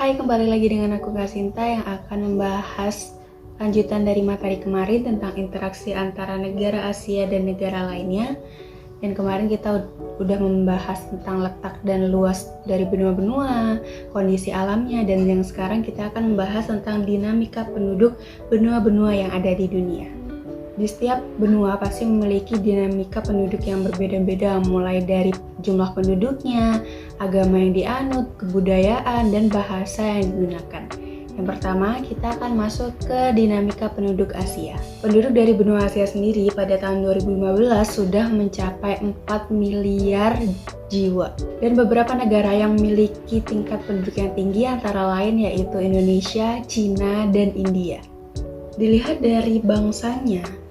Hai, kembali lagi dengan aku Kak Sinta yang akan membahas lanjutan dari materi kemarin tentang interaksi antara negara Asia dan negara lainnya. Dan kemarin kita udah membahas tentang letak dan luas dari benua-benua, kondisi alamnya, dan yang sekarang kita akan membahas tentang dinamika penduduk benua-benua yang ada di dunia. Di setiap benua pasti memiliki dinamika penduduk yang berbeda-beda, mulai dari jumlah penduduknya, agama yang dianut, kebudayaan, dan bahasa yang digunakan. Yang pertama, kita akan masuk ke dinamika penduduk Asia. Penduduk dari benua Asia sendiri pada tahun 2015 sudah mencapai 4 miliar jiwa. Dan beberapa negara yang memiliki tingkat penduduk yang tinggi antara lain yaitu Indonesia, Cina, dan India. Dilihat dari bangsanya,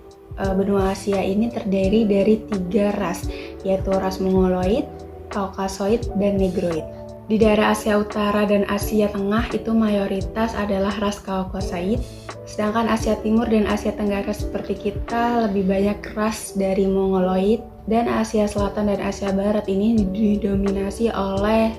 benua Asia ini terdiri dari 3 ras, yaitu ras Mongoloid, Kaukasoid, dan Negroid. Di daerah Asia Utara dan Asia Tengah itu mayoritas adalah ras Kaukasoid, sedangkan Asia Timur dan Asia Tenggara seperti kita lebih banyak ras dari Mongoloid, dan Asia Selatan dan Asia Barat ini didominasi oleh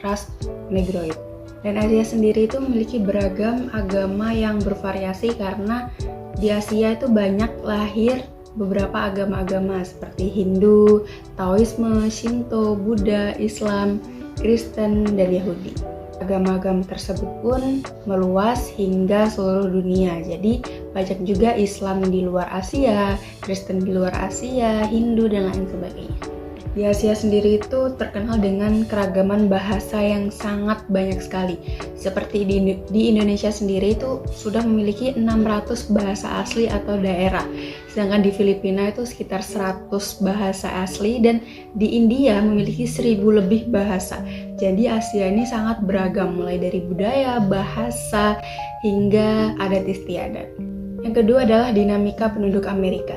ras Negroid. Dan Asia sendiri itu memiliki beragam agama yang bervariasi karena di Asia itu banyak lahir beberapa agama-agama seperti Hindu, Taoisme, Shinto, Buddha, Islam, Kristen, dan Yahudi. Agama-agama tersebut pun meluas hingga seluruh dunia. Jadi banyak juga Islam di luar Asia, Kristen di luar Asia, Hindu, dan lain sebagainya. Di Asia sendiri itu terkenal dengan keragaman bahasa yang sangat banyak sekali. Seperti di Indonesia sendiri itu sudah memiliki 600 bahasa asli atau daerah. Sedangkan di Filipina itu sekitar 100 bahasa asli dan di India memiliki 1000 lebih bahasa. Jadi Asia ini sangat beragam mulai dari budaya, bahasa, hingga adat istiadat. Yang kedua adalah dinamika penduduk Amerika.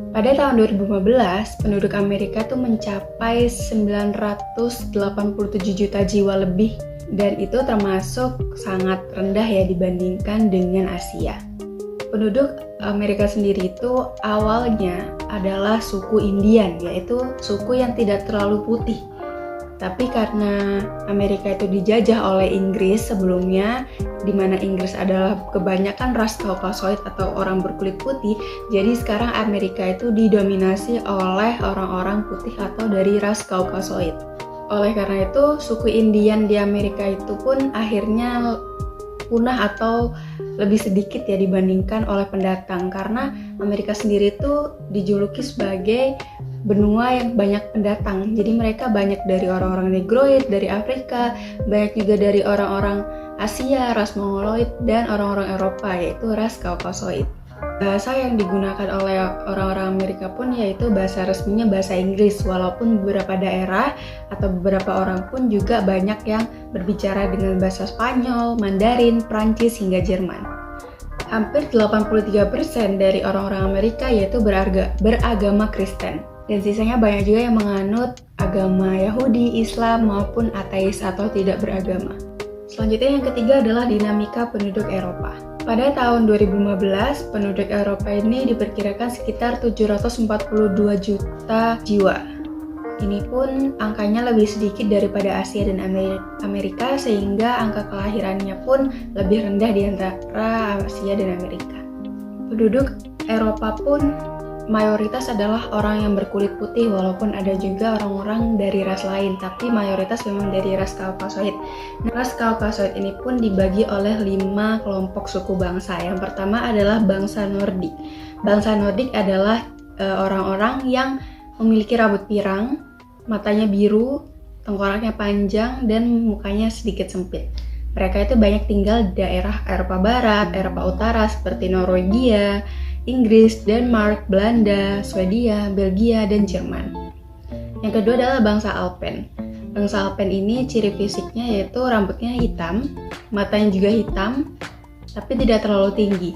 Pada tahun 2015, penduduk Amerika itu mencapai 987 juta jiwa lebih, dan itu termasuk sangat rendah ya dibandingkan dengan Asia. Penduduk Amerika sendiri itu awalnya adalah suku Indian, yaitu suku yang tidak terlalu putih. Tapi karena Amerika itu dijajah oleh Inggris sebelumnya, di mana Inggris adalah kebanyakan ras Kaukasoid atau orang berkulit putih, jadi sekarang Amerika itu didominasi oleh orang-orang putih atau dari ras Kaukasoid. Oleh karena itu, suku Indian di Amerika itu pun akhirnya punah atau lebih sedikit ya dibandingkan oleh pendatang, karena Amerika sendiri itu dijuluki sebagai benua yang banyak pendatang. Jadi mereka banyak dari orang-orang Negroid, dari Afrika, banyak juga dari orang-orang Asia, ras Mongoloid, dan orang-orang Eropa yaitu ras Kaukasoid. Bahasa yang digunakan oleh orang-orang Amerika pun yaitu bahasa resminya bahasa Inggris, walaupun beberapa daerah atau beberapa orang pun juga banyak yang berbicara dengan bahasa Spanyol, Mandarin, Prancis, hingga Jerman. Hampir 83% dari orang-orang Amerika yaitu beragama Kristen. Dan sisanya banyak juga yang menganut agama Yahudi, Islam, maupun ateis atau tidak beragama. Selanjutnya yang ketiga adalah dinamika penduduk Eropa. Pada tahun 2015, penduduk Eropa ini diperkirakan sekitar 742 juta jiwa. Ini pun angkanya lebih sedikit daripada Asia dan Amerika, sehingga angka kelahirannya pun lebih rendah di antara Asia dan Amerika. Penduduk Eropa pun mayoritas adalah orang yang berkulit putih, walaupun ada juga orang-orang dari ras lain, tapi mayoritas memang dari ras Kaukasoid. Ras Kaukasoid ini pun dibagi oleh 5 kelompok suku bangsa. Yang pertama adalah bangsa Nordik. Bangsa Nordik adalah orang-orang yang memiliki rambut pirang, matanya biru, tengkoraknya panjang, dan mukanya sedikit sempit. Mereka itu banyak tinggal di daerah Eropa Barat, Eropa Utara seperti Norwegia, Inggris, Denmark, Belanda, Swedia, Belgia, dan Jerman. Yang kedua adalah bangsa Alpen. Bangsa Alpen ini ciri fisiknya yaitu rambutnya hitam, matanya juga hitam, tapi tidak terlalu tinggi.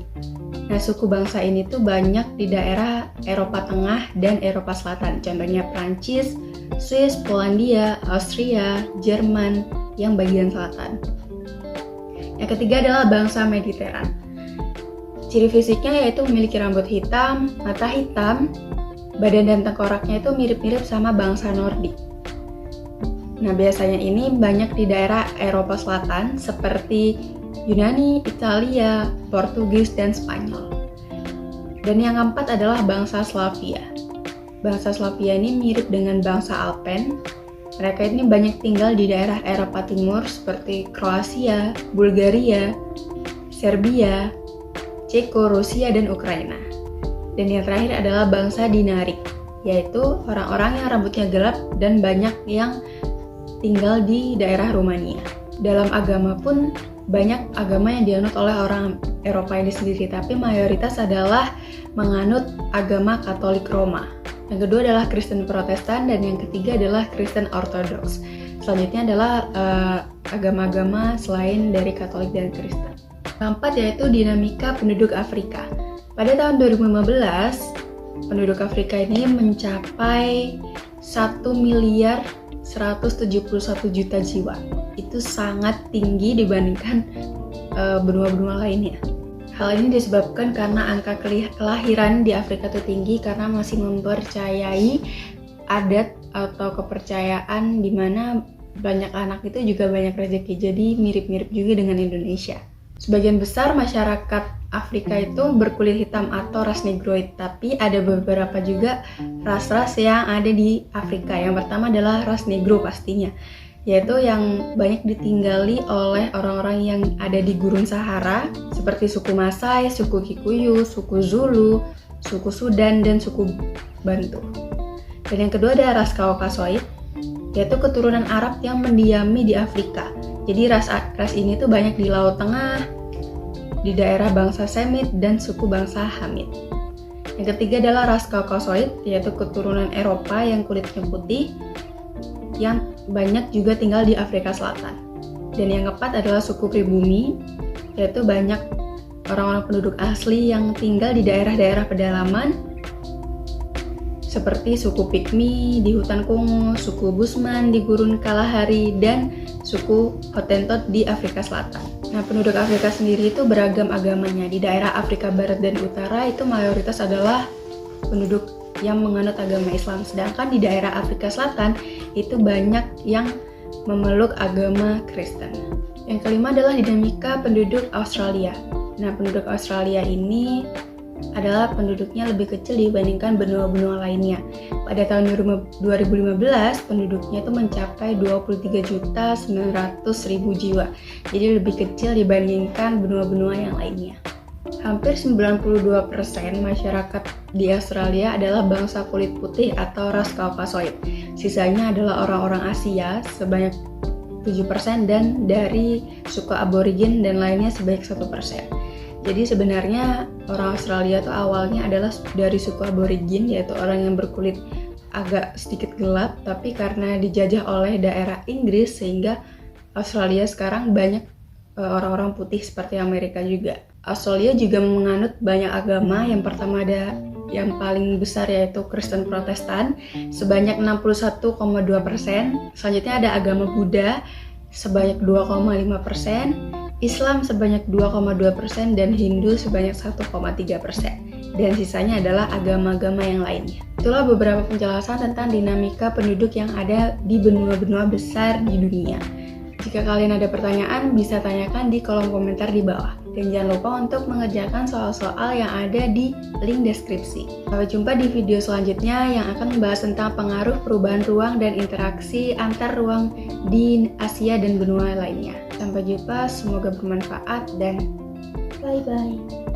Nah, suku bangsa ini tuh banyak di daerah Eropa Tengah dan Eropa Selatan. Contohnya Prancis, Swiss, Polandia, Austria, Jerman yang bagian selatan. Yang ketiga adalah bangsa Mediteran. Ciri fisiknya yaitu memiliki rambut hitam, mata hitam, badan dan tengkoraknya itu mirip-mirip sama bangsa Nordik. Nah, biasanya ini banyak di daerah Eropa Selatan seperti Yunani, Italia, Portugis, dan Spanyol. Dan yang keempat adalah bangsa Slavia. Bangsa Slavia ini mirip dengan bangsa Alpen. Mereka ini banyak tinggal di daerah Eropa Timur seperti Kroasia, Bulgaria, Serbia, Ceko, Rusia, dan Ukraina. Dan yang terakhir adalah bangsa Dinaric, yaitu orang-orang yang rambutnya gelap dan banyak yang tinggal di daerah Rumania. Dalam agama pun banyak agama yang dianut oleh orang Eropa ini sendiri, tapi mayoritas adalah menganut agama Katolik Roma. Yang kedua adalah Kristen Protestan, dan yang ketiga adalah Kristen Ortodoks. Selanjutnya adalah agama-agama selain dari Katolik dan Kristen. Keempat yaitu dinamika penduduk Afrika. Pada tahun 2015, penduduk Afrika ini mencapai 1.171.000.000 jiwa. Itu sangat tinggi dibandingkan benua-benua lainnya. Hal ini disebabkan karena angka kelahiran di Afrika itu tinggi karena masih mempercayai adat atau kepercayaan di mana banyak anak itu juga banyak rezeki. Jadi mirip-mirip juga dengan Indonesia. Sebagian besar masyarakat Afrika itu berkulit hitam atau ras negroid, tapi ada beberapa juga ras-ras yang ada di Afrika. Yang pertama adalah ras negro pastinya, yaitu yang banyak ditinggali oleh orang-orang yang ada di Gurun Sahara seperti suku Maasai, suku Kikuyu, suku Zulu, suku Sudan, dan suku Bantu. Dan yang kedua ada ras Kaukasoid, yaitu keturunan Arab yang mendiami di Afrika. Jadi ras ini tuh banyak di Laut Tengah, di daerah bangsa Semit, dan suku bangsa Hamid. Yang ketiga adalah ras Kaukasoid, yaitu keturunan Eropa yang kulitnya putih, yang banyak juga tinggal di Afrika Selatan. Dan yang keempat adalah suku pribumi, yaitu banyak orang-orang penduduk asli yang tinggal di daerah-daerah pedalaman seperti suku Pygmy di hutan Kongo, suku Bushman di Gurun Kalahari, dan suku Hottentot di Afrika Selatan. Nah, penduduk Afrika sendiri itu beragam agamanya. Di daerah Afrika Barat dan Utara itu mayoritas adalah penduduk yang menganut agama Islam, sedangkan di daerah Afrika Selatan itu banyak yang memeluk agama Kristen. Yang kelima adalah dinamika penduduk Australia. Nah, penduduk Australia ini adalah penduduknya lebih kecil dibandingkan benua-benua lainnya. Pada tahun 2015, penduduknya itu mencapai 23.900.000 jiwa. Jadi lebih kecil dibandingkan benua-benua yang lainnya. Hampir 92% masyarakat di Australia adalah bangsa kulit putih atau ras Kaukasoid. Sisanya adalah orang-orang Asia sebanyak 7% dan dari suku aborigin dan lainnya sebanyak 1%. Jadi sebenarnya orang Australia itu awalnya adalah dari suku aborigin, yaitu orang yang berkulit agak sedikit gelap, tapi karena dijajah oleh daerah Inggris sehingga Australia sekarang banyak orang-orang putih seperti Amerika juga. Australia juga menganut banyak agama. Yang pertama ada yang paling besar yaitu Kristen Protestan sebanyak 61,2%. Selanjutnya ada agama Buddha sebanyak 2,5%. Islam sebanyak 2,2% dan Hindu sebanyak 1,3%. Dan sisanya adalah agama-agama yang lainnya. Itulah beberapa penjelasan tentang dinamika penduduk yang ada di benua-benua besar di dunia. Jika kalian ada pertanyaan, bisa tanyakan di kolom komentar di bawah. Dan jangan lupa untuk mengerjakan soal-soal yang ada di link deskripsi. Sampai jumpa di video selanjutnya yang akan membahas tentang pengaruh perubahan ruang dan interaksi antar ruang di Asia dan benua lainnya. Sampai jumpa, semoga bermanfaat dan bye-bye.